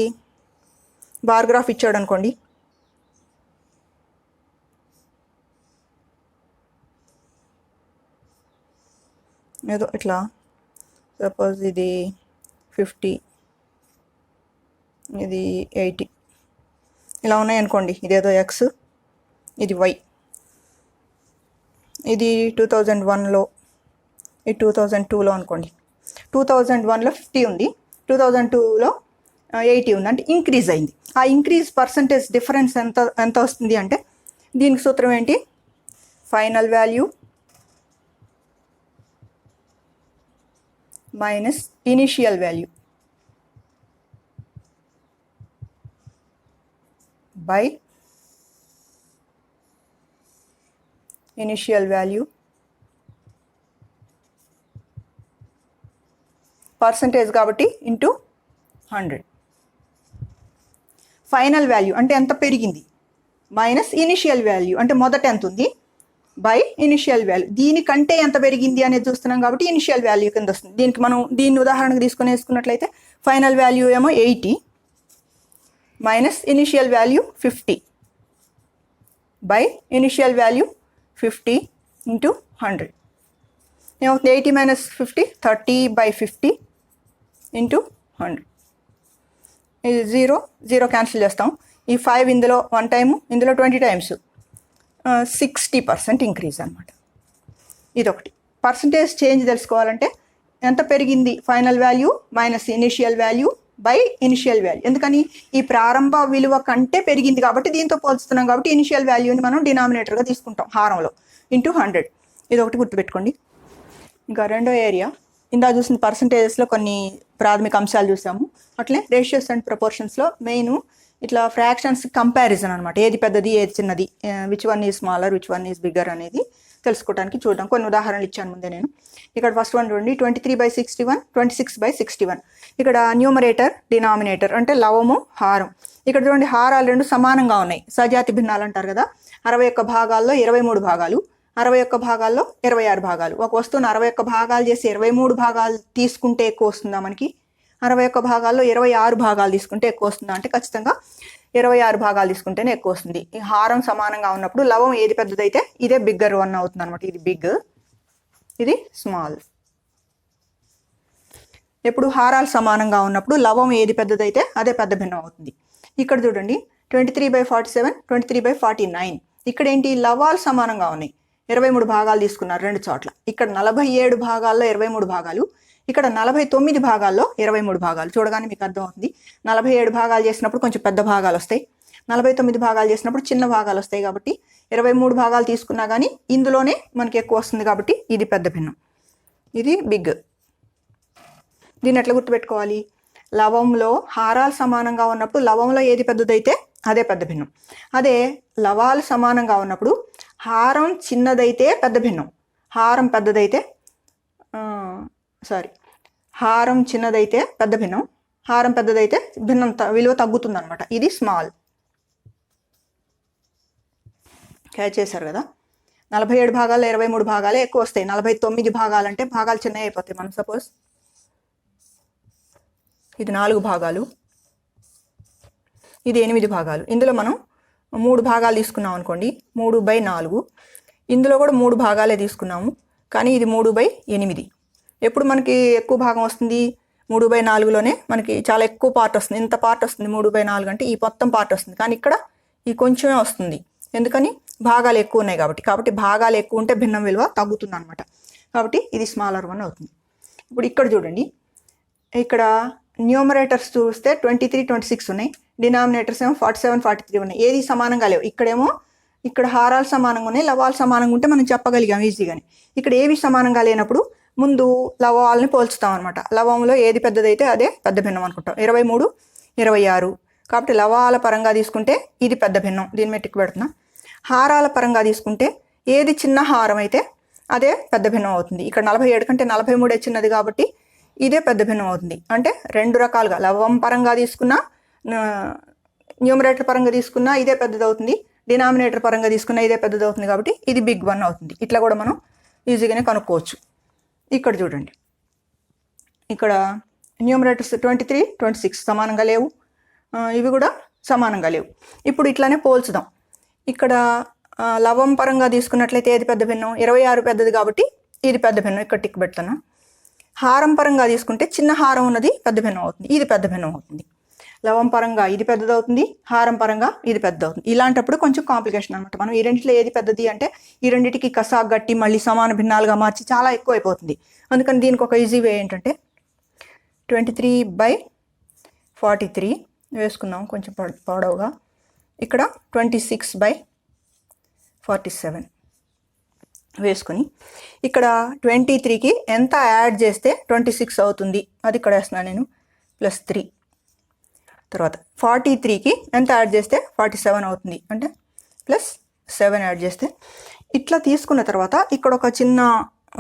[SPEAKER 1] బార్ గ్రాఫ్ ఇచ్చాడు అనుకోండి, ఏదో ఇట్లా సపోజ్ ఇది 50, ఇది 80 ఇలా ఉన్నాయనుకోండి. ఇదేదో ఎక్స్, ఇది వై. ఇది 2001లో, ఇది 2002లో అనుకోండి. 2001లో 50 ఉంది, 2002లో 80 ఉంది, అంటే ఇంక్రీజ్ అయింది. ఆ ఇంక్రీజ్ పర్సంటేజ్ డిఫరెన్స్ ఎంత వస్తుంది అంటే దీనికి సూత్రం ఏంటి? Final value minus initial value by initial value percentage కాబట్టి ఇంటూ 100. ఫైనల్ వాల్యూ అంటే ఎంత పెరిగింది, మైనస్ ఇనిషియల్ వాల్యూ అంటే మొదట ఎంత ఉంది, బై ఇనిషియల్ వాల్యూ. దీనికంటే ఎంత పెరిగింది అనేది చూస్తున్నాం కాబట్టి ఇనిషియల్ వాల్యూ కింద వస్తుంది. దీనికి మనం దీన్ని ఉదాహరణకు తీసుకుని వేసుకున్నట్లయితే ఫైనల్ వాల్యూ ఏమో 80 minus initial value 50 by initial value 50 into 100. ఏమవుతుంది? 80 మైనస్ 50 30 బై 50 ఇంటూ 100. ఇది 0 క్యాన్సిల్ చేస్తాం. ఈ 5 ఇందులో 1 టైము, ఇందులో 20 టైమ్స్, 60% ఇంక్రీజ్ అనమాట. ఇదొకటి. పర్సంటేజ్ చేంజ్ తెలుసుకోవాలంటే ఎంత పెరిగింది, final value minus initial value by initial value. ఎందుకని? ఈ ప్రారంభ విలువ కంటే పెరిగింది కాబట్టి దీంతో పోల్చుతున్నాం కాబట్టి ఇనిషియల్ వాల్యూని మనం డినామినేటర్గా తీసుకుంటాం హారంలో, ఇంటూ 100. ఇదొకటి గుర్తుపెట్టుకోండి. ఇంకా రెండో ఏరియా, ఇందా చూసిన పర్సంటేజెస్లో కొన్ని ప్రాథమిక అంశాలు చూసాము. అట్లే రేషియోస్ అండ్ ప్రపోర్షన్స్లో మెయిన్ ఇట్లా ఫ్రాక్షన్స్ కంపారిజన్ అనమాట. ఏది పెద్దది ఏది చిన్నది, which one is smaller which one is bigger అనేది తెలుసుకోవడానికి చూద్దాం. కొన్ని ఉదాహరణలు ఇచ్చాను ముందే నేను. ఇక్కడ ఫస్ట్ వన్ చూడండి, 23/61, 26/61. ఇక్కడ న్యూమరేటర్ డినామినేటర్ అంటే లవము హారం. ఇక్కడ చూడండి హారాలు రెండు సమానంగా ఉన్నాయి, సజాతి భిన్నాలు అంటారు కదా. 61 భాగాల్లో 23 భాగాలు, 61 భాగాల్లో 26 భాగాలు. ఒక వస్తువును 61 భాగాలు చేసి 23 భాగాలు తీసుకుంటే ఎక్కువ వస్తుందా మనకి? 61 భాగాల్లో 26 భాగాలు తీసుకుంటే ఎక్కువ వస్తుందా అంటే ఖచ్చితంగా 26 భాగాలు తీసుకుంటేనే ఎక్కువ వస్తుంది. ఈ హారం సమానంగా ఉన్నప్పుడు లవం ఏది పెద్దదైతే ఇదే బిగ్గర్ వన్ అవుతుంది అనమాట. ఇది బిగ్, ఇది స్మాల్. ఎప్పుడు హారాలు సమానంగా ఉన్నప్పుడు లవం ఏది పెద్దదైతే అదే పెద్ద భిన్నం అవుతుంది. ఇక్కడ చూడండి 23/47, 23/49. ఇక్కడ ఏంటి, లవాలు సమానంగా ఉన్నాయి, 23 భాగాలు తీసుకున్నారు రెండు చోట్ల. ఇక్కడ 47 భాగాల్లో 23 భాగాలు, ఇక్కడ 49 భాగాల్లో 23 భాగాలు. చూడగానే మీకు అర్థం అవుతుంది. 47 భాగాలు చేసినప్పుడు కొంచెం పెద్ద భాగాలు వస్తాయి, 49 భాగాలు చేసినప్పుడు చిన్న భాగాలు వస్తాయి. కాబట్టి 23 భాగాలు తీసుకున్నా కానీ ఇందులోనే మనకి ఎక్కువ వస్తుంది కాబట్టి ఇది పెద్ద భిన్నం, ఇది బిగ్. దీన్ని ఎట్లా గుర్తుపెట్టుకోవాలి? లవంలో హారాలు సమానంగా ఉన్నప్పుడు లవంలో ఏది పెద్దదైతే అదే పెద్ద భిన్నం. అదే లవాలు సమానంగా ఉన్నప్పుడు హారం చిన్నదైతే పెద్ద భిన్నం, హారం పెద్దదైతే హారం చిన్నదైతే పెద్ద భిన్నం, హారం పెద్దదైతే భిన్నం విలువ తగ్గుతుంది అనమాట. ఇది స్మాల్. క్యాచ్ చేశారు కదా. 47 భాగాల్లో 23 భాగాలే ఎక్కువ వస్తాయి. 49 భాగాలంటే భాగాలు చిన్నవి అయిపోతాయి. మనం సపోజ్ ఇది 4 భాగాలు, ఇది 8 భాగాలు. ఇందులో మనం 3 భాగాలు తీసుకున్నాం అనుకోండి, 3/4. ఇందులో కూడా 3 భాగాలే తీసుకున్నాము, కానీ ఇది 3/8. ఎప్పుడు మనకి ఎక్కువ భాగం వస్తుంది? 3/4లోనే మనకి చాలా ఎక్కువ పార్ట్ వస్తుంది. ఇంత పార్ట్ వస్తుంది 3/4 అంటే ఈ మొత్తం పార్ట్ వస్తుంది, కానీ ఇక్కడ ఈ కొంచెమే వస్తుంది. ఎందుకని? భాగాలు ఎక్కువ ఉన్నాయి కాబట్టి భాగాలు ఎక్కువ ఉంటే భిన్నం విలువ తగ్గుతుంది అనమాట. కాబట్టి ఇది స్మాలర్ వన్ అవుతుంది. ఇప్పుడు ఇక్కడ చూడండి, ఇక్కడ న్యూమరేటర్స్ చూస్తే 23, 26 ఉన్నాయి, డినామినేటర్స్ ఏమో 47, 43 ఉన్నాయి. ఏది సమానంగా లేవు. ఇక్కడేమో ఇక్కడ హారాలు సమానంగా ఉన్నాయి, లవాలు సమానంగా ఉంటే మనం చెప్పగలిగాం ఈజీగానే. ఇక్కడ ఏవి సమానంగా లేనప్పుడు ముందు లవాలని పోల్చుతాం అనమాట. లవంలో ఏది పెద్దదైతే అదే పెద్ద భిన్నం అనుకుంటాం. 23, 26. కాబట్టి లవాల పరంగా తీసుకుంటే ఇది పెద్ద భిన్నం, దీని మీద టిక్ పెడుతున్నా. హారాల పరంగా తీసుకుంటే ఏది చిన్న హారం అయితే అదే పెద్ద భిన్నం అవుతుంది. ఇక్కడ 47 కంటే 43 చిన్నది కాబట్టి ఇదే పెద్ద భిన్నం అవుతుంది. అంటే 2 రకాలుగా లవం పరంగా తీసుకున్నా, న్యూమరేటర్ పరంగా తీసుకున్నా ఇదే పెద్దది అవుతుంది, డినామినేటర్ పరంగా తీసుకున్నా ఇదే పెద్దది అవుతుంది. కాబట్టి ఇది బిగ్ వన్ అవుతుంది. ఇట్లా కూడా మనం ఈజీగానే కనుక్కోవచ్చు. ఇక్కడ చూడండి, ఇక్కడ న్యూమరేటర్స్ 23, 26 సమానంగా లేవు, ఇవి కూడా సమానంగా లేవు. ఇప్పుడు ఇట్లానే పోల్చుదాం. ఇక్కడ లవం పరంగా తీసుకున్నట్లయితే ఏది పెద్ద భిన్నం? 26 పెద్దది కాబట్టి ఇది పెద్ద భిన్నం, ఇక్కడ టిక్ పెడుతున్నా. హారం పరంగా తీసుకుంటే చిన్న హారం ఉన్నది పెద్ద భిన్నం అవుతుంది, ఇది పెద్ద భిన్నం అవుతుంది. లవం పరంగా ఇది పెద్దది అవుతుంది, హారం పరంగా ఇది పెద్ద అవుతుంది. ఇలాంటప్పుడు కొంచెం కాంప్లికేషన్ అనమాట. మనం ఈ రెండిట్లో ఏది పెద్దది అంటే ఈ రెండింటికి కసాగ్ గట్టి మళ్ళీ సమాన భిన్నాలుగా మార్చి చాలా ఎక్కువ అయిపోతుంది. అందుకని దీనికి ఒక ఈజీ వే ఏంటంటే 23/43 వేసుకున్నాం కొంచెం పొడవుగా. ఇక్కడ 26/47 వేసుకొని ఇక్కడ 23కి ఎంత యాడ్ చేస్తే 26 అవుతుంది అది ఇక్కడ వేస్తున్నాను నేను, +3. తర్వాత 43కి ఎంత యాడ్ చేస్తే 47 అవుతుంది అంటే +7 యాడ్ చేస్తే. ఇట్లా తీసుకున్న తర్వాత ఇక్కడ ఒక చిన్న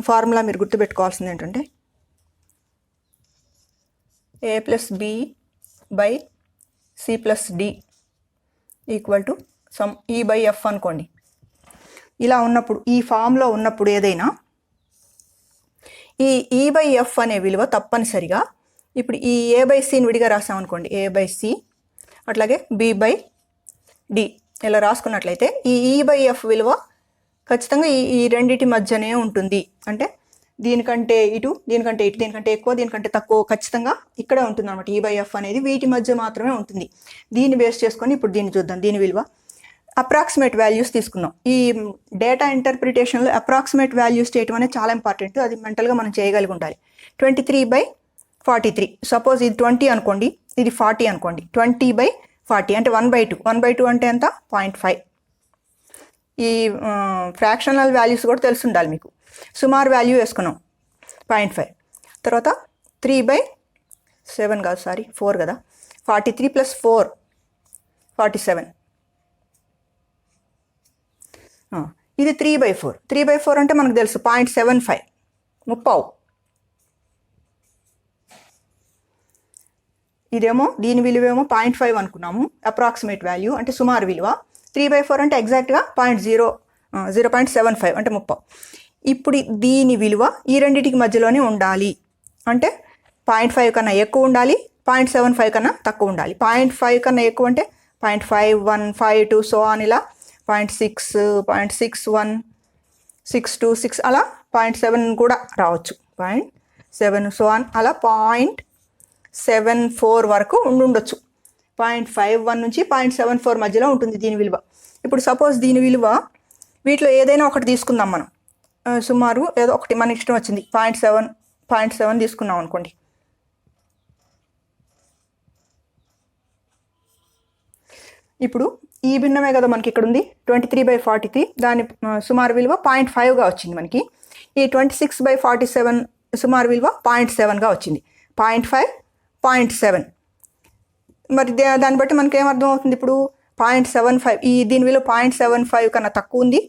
[SPEAKER 1] ఫార్ములా మీరు గుర్తుపెట్టుకోవాల్సింది ఏంటంటే a+b/c+d = సమ్ E/F అనుకోండి. ఇలా ఉన్నప్పుడు ఈ ఫామ్లో ఉన్నప్పుడు ఏదైనా ఈ E/F అనే విలువ తప్పనిసరిగా ఇప్పుడు ఈ a/cని విడిగా రాసామనుకోండి, a/c అట్లాగే b/d ఇలా రాసుకున్నట్లయితే ఈ E/F విలువ ఖచ్చితంగా ఈ రెండింటి మధ్యనే ఉంటుంది. అంటే దీనికంటే ఇటు, దీనికంటే ఇటు, దీనికంటే ఎక్కువ, దీనికంటే తక్కువ ఖచ్చితంగా ఇక్కడే ఉంటుంది అనమాట. E/F అనేది వీటి మధ్య మాత్రమే ఉంటుంది. దీన్ని బేస్ చేసుకొని ఇప్పుడు దీన్ని చూద్దాం. దీని విలువ అప్రాక్సిమేట్ వాల్యూస్ తీసుకుందాం. ఈ డేటా ఇంటర్ప్రిటేషన్లో అప్రాక్సిమేట్ వాల్యూస్ చేయటం అనేది చాలా ఇంపార్టెంట్. అది మెంటల్గా మనం చేయగలిగి ఉండాలి. 23/43 సపోజ్ ఇది 20 అనుకోండి, ఇది 40 అనుకోండి. 20/40 అంటే 1/2. 1/2 అంటే ఎంత? 0.5. ఈ ఫ్రాక్షనల్ వాల్యూస్ కూడా తెలిసి ఉండాలి మీకు. సుమారు వాల్యూ వేసుకున్నాం 0.5. తర్వాత 3/7 కాదు, 4 కదా. 43 + 4 47. ఇది 3/4. 3/4 అంటే మనకు తెలుసు 0.75 30. ఇదేమో దీని విలువ ఏమో 0.5 అనుకున్నాము, అప్రాక్సిమేట్ వాల్యూ అంటే సుమారు విలువ. 3/4 అంటే ఎగ్జాక్ట్గా 0.75 అంటే 30. ఇప్పుడు దీని విలువ ఈ రెండింటికి మధ్యలోనే ఉండాలి. అంటే 0.5 కన్నా ఎక్కువ ఉండాలి, 0.75 కన్నా తక్కువ ఉండాలి. 0.5 కన్నా ఎక్కువ అంటే 0.51, 52 సో అని ఇలా 0.6, 0.61, 6, 6 అలా 0.7 కూడా రావచ్చు. 0.7 సో అని అలా 0.74 వరకు ఉండొచ్చు. 0.51 నుంచి 0.74 మధ్యలో ఉంటుంది దీని విలువ. ఇప్పుడు సపోజ్ దీని విలువ వీటిలో ఏదైనా ఒకటి తీసుకుందాం మనం. సుమారు ఏదో ఒకటి మన ఇష్టం వచ్చింది. 0.7 తీసుకున్నాం అనుకోండి. ఇప్పుడు ఈ భిన్నమే కదా మనకి ఇక్కడ ఉంది 23/43. దాని సుమారు విలువ 0.5గా వచ్చింది మనకి. ఈ 26/47 సుమారు విలువ 0.7గా వచ్చింది. 0.5, 0.7. మరి దాన్ని బట్టి మనకి ఏమర్థం అవుతుంది ఇప్పుడు? 0.75 దీని విలువ 0.75 కన్నా తక్కువ ఉంది,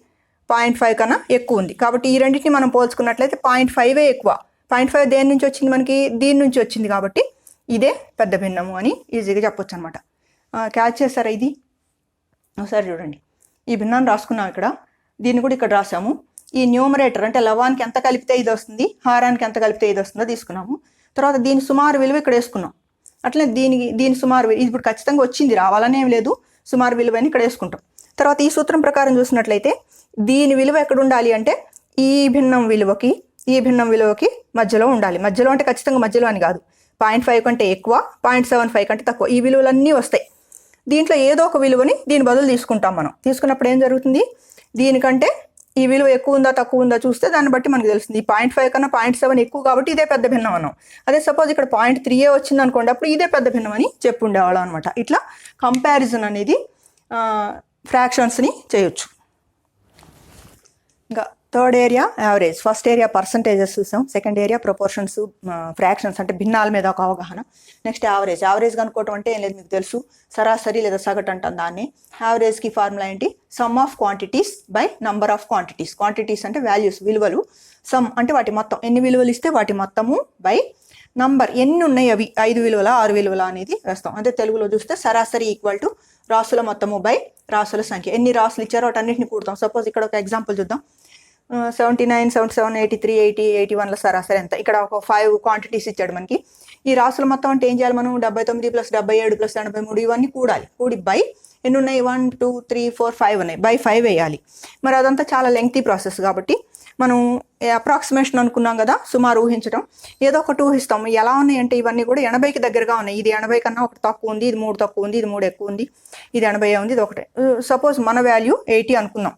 [SPEAKER 1] 0.5 కన్నా ఎక్కువ ఉంది. కాబట్టి ఈ రెండింటిని మనం పోల్చుకున్నట్లయితే 0.5 ఎక్కువ. 0.5 దేని నుంచి వచ్చింది మనకి? దీని నుంచి వచ్చింది. కాబట్టి ఇదే పెద్ద భిన్నము అని ఈజీగా చెప్పొచ్చు అనమాట. క్యాచ్ చేస్తారా ఇది? ఒకసారి చూడండి. ఈ భిన్నాన్ని రాసుకున్నాం ఇక్కడ, దీన్ని కూడా ఇక్కడ రాసాము. ఈ న్యూమరేటర్ అంటే లవానికి ఎంత కలిపితే ఇది వస్తుంది, హారానికి ఎంత కలిపితే ఇది వస్తుందో తీసుకున్నాము. తర్వాత దీని సుమారు విలువ ఇక్కడ వేసుకున్నాం. అట్లనే దీని సుమారు ఇది ఇప్పుడు ఖచ్చితంగా వచ్చింది, రావాలనే ఏం లేదు, సుమారు విలువ అని ఇక్కడ వేసుకుంటాం. తర్వాత ఈ సూత్రం ప్రకారం చూసినట్లయితే దీని విలువ ఎక్కడ ఉండాలి అంటే ఈ భిన్నం విలువకి మధ్యలో ఉండాలి. మధ్యలో అంటే ఖచ్చితంగా మధ్యలో అని కాదు, 0.5 కంటే ఎక్కువ, 0.75 కంటే తక్కువ, ఈ విలువలన్నీ వస్తాయి. దీంట్లో ఏదో ఒక విలువని దీని బదులు తీసుకుంటాం. మనం తీసుకున్నప్పుడు ఏం జరుగుతుంది, దీనికంటే ఈ విలువ ఎక్కువ ఉందా తక్కువ ఉందా చూస్తే దాన్ని బట్టి మనకు తెలుస్తుంది. ఈ 0.5 కన్నా 0.7 ఎక్కువ కాబట్టి ఇదే పెద్ద భిన్నం అన్నాం. అదే సపోజ్ ఇక్కడ 0.3 వచ్చింది అనుకోండి, అప్పుడు ఇదే పెద్ద భిన్నం అని చెప్పి ఉండేవాళ్ళం అనమాట. ఇట్లా కంపారిజన్ అనేది ఫ్రాక్షన్స్ని చేయొచ్చు. ఇంకా third area average. First area percentages చూసాం, సెకండ్ ఏరియా ప్రపోర్షన్స్, ఫ్రాక్షన్స్ అంటే భిన్నాల మీద ఒక అవగాహన. Next average. యావరేజ్ కనుక్కోవటం అంటే ఏం లేదు, మీకు తెలుసు, సరాసరి లేదా సగటు అంటాం దాన్ని. యావరేజ్కి ఫార్ములా ఏంటి? Some of quantities by number of quantities. Quantities అంటే వాల్యూస్, విలువలు. సమ్ అంటే వాటి మొత్తం, ఎన్ని విలువలు ఇస్తే వాటి మొత్తము, బై నంబర్, ఎన్ని ఉన్నాయి అవి, 5 విలువల 6 విలువల అనేది వేస్తాం. అంటే తెలుగులో చూస్తే సరాసరి ఈక్వల్ టు రాసుల మొత్తము బై రాసుల సంఖ్య. ఎన్ని రాసులు ఇచ్చారో వాటన్నిటిని కూడతాం. సపోజ్ ఇక్కడ ఒక ఎగ్జాంపుల్ చూద్దాం. 79, 77, 83, 80, 81ల సరాసరి ఎంత? ఇక్కడ ఒక 5 క్వాంటిటీస్ ఇచ్చాడు మనకి. ఈ రాసుల మొత్తం అంటే ఏం చేయాలి మనం? 79 + 77 + 83 ఇవన్నీ కూడాలి. కూడి బై ఎన్ని ఉన్నాయి? 1, 2, 3, 4, 5 ఉన్నాయి, బై 5 వేయాలి. మరి అదంతా చాలా లెంగ్తీ ప్రాసెస్ కాబట్టి మనం అప్రాక్సిమేషన్ అనుకున్నాం కదా, సుమారు ఊహించడం, ఏదో ఒకటి ఊహిస్తాం. ఎలా ఉన్నాయి అంటే ఇవన్నీ కూడా 80కి దగ్గరగా ఉన్నాయి. ఇది 80 కన్నా ఒకటి తక్కువ ఉంది, ఇది 3 తక్కువ ఉంది, ఇది 3 ఎక్కువ ఉంది, ఇది 80 ఉంది, ఇది ఒకటే. సపోజ్ మన వాల్యూ 80 అనుకుందాం,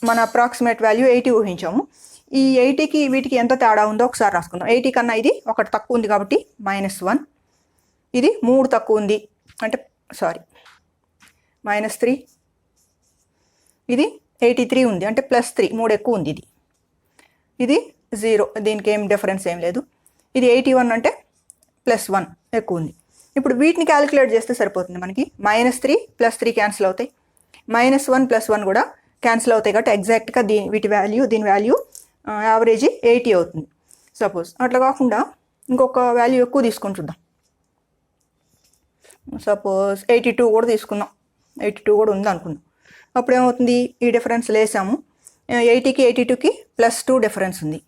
[SPEAKER 1] మన అప్రాక్సిమేట్ వాల్యూ 80 ఊహించాము. ఈ 80కి వీటికి ఎంత తేడా ఉందో ఒకసారి రాసుకుందాం. 80 కన్నా ఇది ఒకటి తక్కువ ఉంది కాబట్టి -1, ఇది 3 తక్కువ ఉంది అంటే -3, ఇది 83 ఉంది అంటే +3, 3 ఎక్కువ ఉంది, ఇది 0, దీనికి ఏం డిఫరెన్స్ ఏం లేదు. ఇది 81 అంటే +1 ఎక్కువ ఉంది. ఇప్పుడు వీటిని క్యాలిక్యులేట్ చేస్తే సరిపోతుంది మనకి. -3 + 3 క్యాన్సిల్ అవుతాయి, -1 + 1 కూడా క్యాన్సిల్ అవుతాయి. కాబట్టి ఎగ్జాక్ట్గా దీని వాల్యూ యావరేజ్ 80 అవుతుంది. సపోజ్ అట్లా కాకుండా ఇంకొక వాల్యూ ఎక్కువ తీసుకొని చూద్దాం. సపోజ్ 82 కూడా తీసుకుందాం. 82 కూడా ఉంది అనుకుందాం. అప్పుడు ఏమవుతుంది? ఈ డిఫరెన్స్ లేసాము, 80కి 82కి +2 డిఫరెన్స్ ఉంది.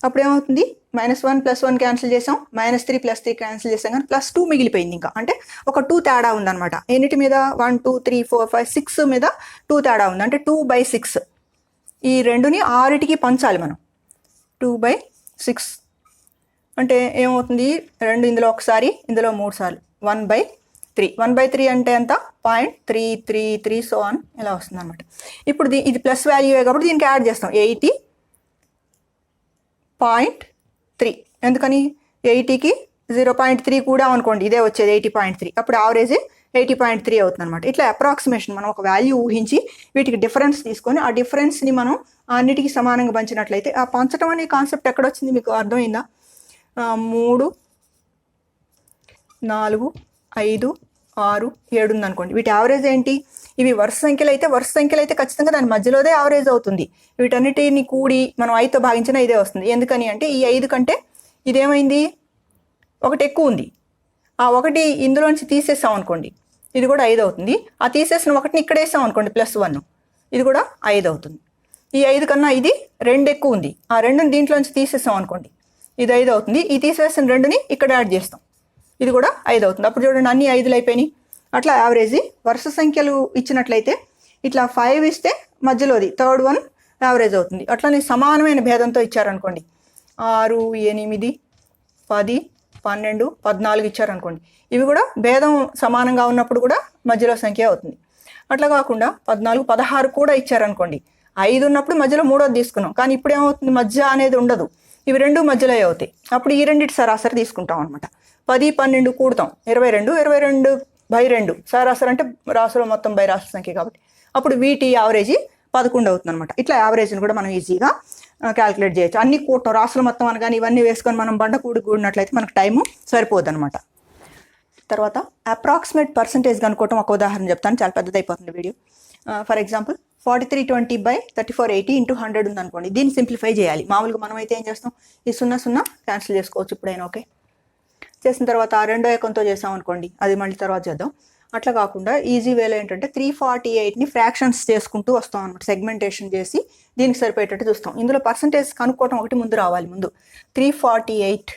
[SPEAKER 1] అప్పుడు ఏమవుతుంది? -1 + 1 క్యాన్సిల్ చేసాం, -3 + 3 క్యాన్సిల్ చేసాం, కానీ +2 మిగిలిపోయింది. ఇంకా అంటే ఒక 2 తేడా ఉందన్నమాట. ఎన్నిటి మీద? 1, 2, 3, 4, 5, 6 మీద 2 తేడా ఉంది. అంటే 2/6. ఈ రెండుని 6కి పంచాలి మనం. 2/6 అంటే ఏమవుతుంది? 2 ఇందులో ఒకసారి, ఇందులో 3 సార్లు, 1/3. 1/3 అంటే ఎంత? 0.333 సో ఆన్ ఇలా వస్తుంది అనమాట. ఇప్పుడు ఇది ప్లస్ వాల్యూ కాబట్టి దీనికి యాడ్ చేస్తాం 80.3. ఎందుకని? 80కి 0.3 కూడా అనుకోండి, ఇదే వచ్చేది 80.3. అప్పుడు యావరేజ్ 80.3 అవుతుంది అనమాట. ఇట్లా అప్రాక్సిమేషన్, మనం ఒక వాల్యూ ఊహించి వీటికి డిఫరెన్స్ తీసుకొని ఆ డిఫరెన్స్ని మనం అన్నిటికీ సమానంగా పంచినట్లయితే, ఆ పంచడం అనే కాన్సెప్ట్ ఎక్కడొచ్చింది మీకు అర్థమైందా? 3, 4, 5, 6, 7 ఉంది అనుకోండి. వీటి యావరేజ్ ఏంటి? ఇవి వరుస సంఖ్యలు అయితే ఖచ్చితంగా దాని మధ్యలోదే యావరేజ్ అవుతుంది. వీటన్నిటిని కూడి మనం 5తో భాగించినా ఇదే వస్తుంది. ఎందుకని అంటే ఈ 5 కంటే ఇదేమైంది? 1 ఎక్కువ ఉంది. ఆ 1 ఇందులోంచి తీసేసాం అనుకోండి, ఇది కూడా 5 అవుతుంది. ఆ తీసేసిన 1ని ఇక్కడ వేసాం అనుకోండి, +1, ఇది కూడా 5 అవుతుంది. ఈ 5 కన్నా ఇది 2 ఎక్కువ ఉంది. ఆ 2ని దీంట్లోంచి తీసేసాం అనుకోండి, ఇది 5 అవుతుంది. ఈ తీసేసిన 2ని ఇక్కడ యాడ్ చేస్తాం, ఇది కూడా 5 అవుతుంది. అప్పుడు చూడండి, అన్ని 5లు అయిపోయినాయి. అట్లా యావరేజ్ వరుస సంఖ్యలు ఇచ్చినట్లయితే ఇట్లా 5 ఇస్తే మధ్యలోది థర్డ్ వన్ యావరేజ్ అవుతుంది. అట్లనే సమానమైన భేదంతో ఇచ్చారనుకోండి, 6, 8, 10, 12, 14 ఇచ్చారనుకోండి, ఇవి కూడా భేదం సమానంగా ఉన్నప్పుడు కూడా మధ్యలో సంఖ్య అవుతుంది. అట్లా కాకుండా 14, 16 కూడా ఇచ్చారనుకోండి, 5 ఉన్నప్పుడు మధ్యలో 3వది తీసుకున్నాం, కానీ ఇప్పుడు ఏమవుతుంది? మధ్య అనేది ఉండదు, ఇవి 2 మధ్యలో అవుతాయి. అప్పుడు ఈ రెండింటి సరాసరి తీసుకుంటాం అనమాట. 10, 12 కూడతాం, 22, 22/2 సరాసరి అంటే రాసుల మొత్తం బై రాసుల సంఖ్య కాబట్టి అప్పుడు వీటి యావరేజ్ 11 అవుతుంది అనమాట. ఇట్లా యావరేజ్ని కూడా మనం ఈజీగా క్యాలిక్యులేట్ చేయొచ్చు. అన్ని కూడటం, రాసుల మొత్తం అనగానే ఇవన్నీ వేసుకొని మనం బండ కూడినట్లయితే మనకు టైము సరిపోదు అనమాట. తర్వాత అప్రాక్సిమేట్ పర్సంటేజ్ కనుక్కోవటం ఒక ఉదాహరణ చెప్తాను, చాలా పెద్దదైపోతుంది వీడియో. ఫర్ ఎగ్జాంపుల్ 4320/3480 × 100 ఉందనుకోండి. దీన్ని సింప్లిఫై చేయాలి. మామూలుగా మనం అయితే ఏం చేస్తాం, ఈ 0 క్యాన్సిల్ చేసుకోవచ్చు ఇప్పుడైనా. ఓకే, చేసిన తర్వాత రెండో ఏకంతో చేసాం అనుకోండి, అది మళ్ళీ తర్వాత చేద్దాం. అట్లా కాకుండా ఈజీ వేలో ఏంటంటే 348ని ఫ్రాక్షన్స్ చేసుకుంటూ వస్తాం అనమాట. సెగ్మెంటేషన్ చేసి దీనికి సరిపోయేటట్టు చూస్తాం. ఇందులో పర్సంటేజ్ కనుక్కోవటం ఒకటి ముందు రావాలి. ముందు 348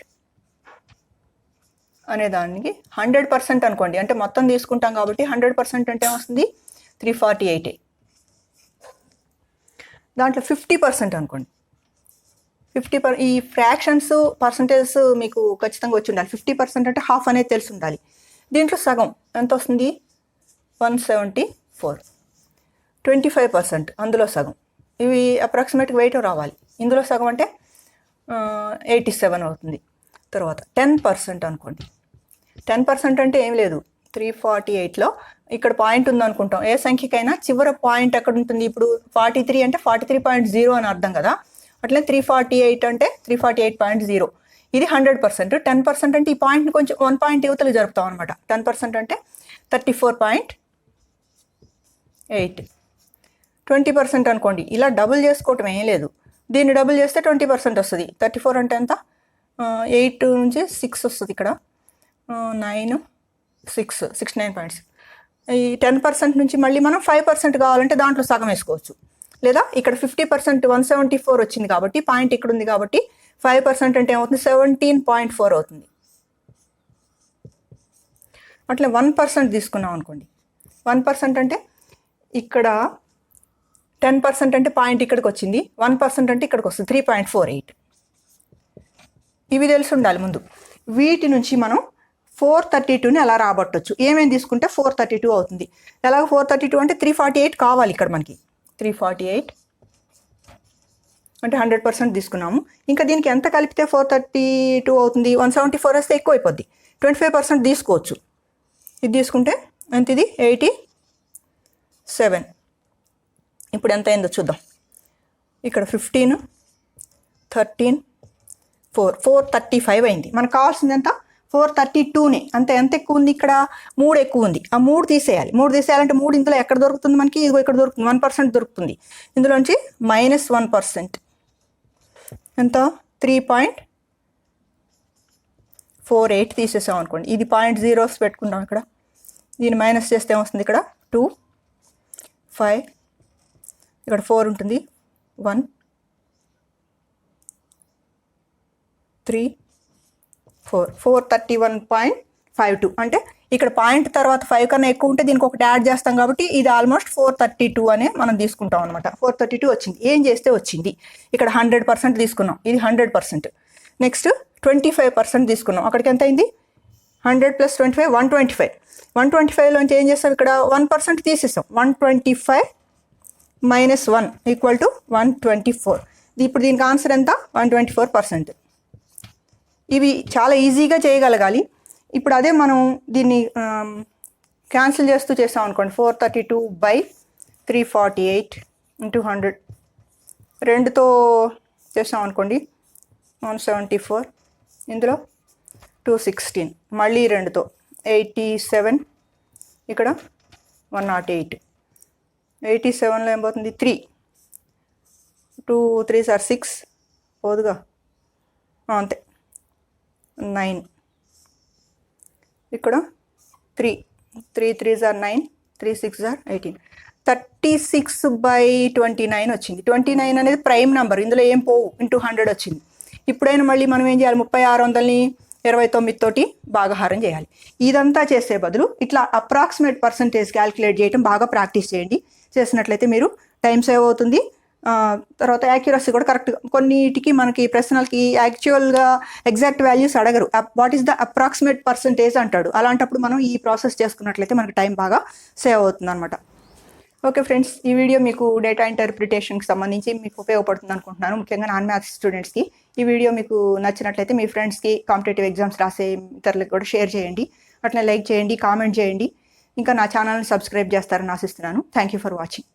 [SPEAKER 1] అనే దానికి 100% అనుకోండి, అంటే మొత్తం తీసుకుంటాం కాబట్టి 100% అంటే ఏమొస్తుంది, 348. దాంట్లో 50% అనుకోండి, ఈ ఫ్రాక్షన్స్ పర్సంటేజ్ మీకు ఖచ్చితంగా వచ్చి ఉండాలి. 50% అంటే హాఫ్ అనేది తెలిసి ఉండాలి. దీంట్లో సగం ఎంత వస్తుంది, 174. 25% అందులో సగం, ఇవి అప్రాక్సిమేట్గా వెయిట్ రావాలి. ఇందులో సగం అంటే 87 అవుతుంది. తర్వాత 10% అనుకోండి. 10% అంటే ఏం లేదు, 348లో ఇక్కడ పాయింట్ ఉందనుకుంటాం. ఏ సంఖ్యకైనా చివరి పాయింట్ ఎక్కడ ఉంటుంది, ఇప్పుడు 43 అంటే 43.0 అని అర్థం కదా. అట్లే 348 అంటే 348.0. ఇది 100%. 10% అంటే ఈ పాయింట్ని కొంచెం 1 పాయింట్ యువతలు జరుపుతాం అనమాట. 10% అంటే 34.8. 20% అనుకోండి, ఇలా డబుల్ చేసుకోవటం ఏం లేదు. దీన్ని డబుల్ చేస్తే 20% వస్తుంది. 34 అంటే ఎంత, 8 నుంచి 6 వస్తుంది. ఇక్కడ 9 6 69.6. ఈ 10% నుంచి మళ్ళీ మనం 5% కావాలంటే దాంట్లో సగం వేసుకోవచ్చు. లేదా ఇక్కడ 50% 174 వచ్చింది కాబట్టి పాయింట్ ఇక్కడ ఉంది కాబట్టి 5% అంటే ఏమవుతుంది, 17.4 అవుతుంది. అట్లా 1% తీసుకున్నాం అనుకోండి. 1% అంటే ఇక్కడ 10% అంటే పాయింట్ ఇక్కడికి వచ్చింది, 1% అంటే ఇక్కడికి వస్తుంది 3.48. ఇవి తెలిసి ఉండాలి ముందు. వీటి నుంచి మనం 432ని ఎలా రాబట్టవచ్చు, ఏమేమి తీసుకుంటే 432 అవుతుంది. ఎలాగ 432 అంటే 348 కావాలి ఇక్కడ మనకి. 348 అంటే 100% తీసుకున్నాము. ఇంకా దీనికి ఎంత కలిపితే 432 అవుతుంది, 174 వస్తే ఎక్కువ అయిపోద్ది. 25% తీసుకోవచ్చు. ఇది తీసుకుంటే ఎంత, ఇది 87. ఇప్పుడు ఎంత అయిందో చూద్దాం. ఇక్కడ 15 13 435 అయింది. మనకు కావాల్సింది ఎంత, 432నే. అంతే. ఎంత ఎక్కువ ఉంది, ఇక్కడ 3 ఎక్కువ ఉంది. ఆ 3 తీసేయాలి. 3 తీసేయాలంటే 3 ఇందులో ఎక్కడ దొరుకుతుంది మనకి, ఇదిగో ఇక్కడ దొరుకుతుంది, 1% దొరుకుతుంది. ఇందులోంచి -1% ఎంత, 3.48 తీసేసాం అనుకోండి. ఇది 0.0 పెట్టుకుంటాం ఇక్కడ. దీన్ని మైనస్ చేస్తే ఏమొస్తుంది, ఇక్కడ 2 5, ఇక్కడ 4 ఉంటుంది, 1 3 4 431.52. అంటే ఇక్కడ పాయింట్ తర్వాత 5 కన్నా ఎక్కువ ఉంటే దీనికి ఒకటి యాడ్ చేస్తాం కాబట్టి ఇది ఆల్మోస్ట్ 432 అనే మనం తీసుకుంటాం అనమాట. 432 వచ్చింది. ఏం చేస్తే వచ్చింది, ఇక్కడ 100% తీసుకున్నాం, ఇది 100%. నెక్స్ట్ 25% తీసుకున్నాం, అక్కడికి ఎంత అయింది, 100 + 25 125. 125లోంచి ఏం చేస్తాం, ఇక్కడ 1% తీసేస్తాం. 125 - 1 = 124. ఇప్పుడు దీనికి ఆన్సర్ ఎంత, 124%. ఇవి చాలా ఈజీగా చేయగలగాలి. ఇప్పుడు అదే మనం దీన్ని క్యాన్సిల్ చేస్తూ చేసాం అనుకోండి. 432/348 × 100 2తో చేసాం అనుకోండి, 174. ఇందులో 216, మళ్ళీ 2తో 87, ఇక్కడ 108. 87లో ఏం పోతుంది, 3 2 3s are 6 పోదుగా, అంతే 9. ఇక్కడ 3 3s are 9, 3 6s are 18. 36/29 వచ్చింది. 29 అనేది ప్రైమ్ నెంబర్, ఇందులో ఏం పోవు, × 100 వచ్చింది. ఇప్పుడైనా మళ్ళీ మనం ఏం చేయాలి, 3600ని 29 తోటి భాగహారం చేయాలి. ఇదంతా చేసే బదులు ఇట్లా అప్రాక్సిమేట్ పర్సంటేజ్ క్యాలిక్యులేట్ చేయడం బాగా ప్రాక్టీస్ చేయండి. చేసినట్లయితే మీరు టైం సేవ్ అవుతుంది. తర్వాత యాక్యురసీ కూడా కరెక్ట్గా. కొన్నిటికి మనకి ప్రశ్నలకి యాక్చువల్గా ఎగ్జాక్ట్ వాల్యూస్ అడగరు, what is the approximate percentage అంటాడు. అలాంటప్పుడు మనం ఈ ప్రాసెస్ చేసుకున్నట్లయితే మనకి టైం బాగా సేవ్ అవుతుంది అనమాట. ఓకే ఫ్రెండ్స్, ఈ వీడియో మీకు డేటా ఇంటర్ప్రిటేషన్కి సంబంధించి మీకు ఉపయోగపడుతుంది అనుకుంటున్నాను, ముఖ్యంగా నాన్ మ్యాథ్స్ స్టూడెంట్స్కి. ఈ వీడియో మీకు నచ్చినట్లయితే మీ ఫ్రెండ్స్కి, కాంపిటేటివ్ ఎగ్జామ్స్ రాసే ఇతరులకు కూడా షేర్ చేయండి. అట్లా లైక్ చేయండి, కామెంట్ చేయండి. ఇంకా నా ఛానల్ని సబ్స్క్రైబ్ చేస్తారని ఆశిస్తున్నాను. Thank you for watching.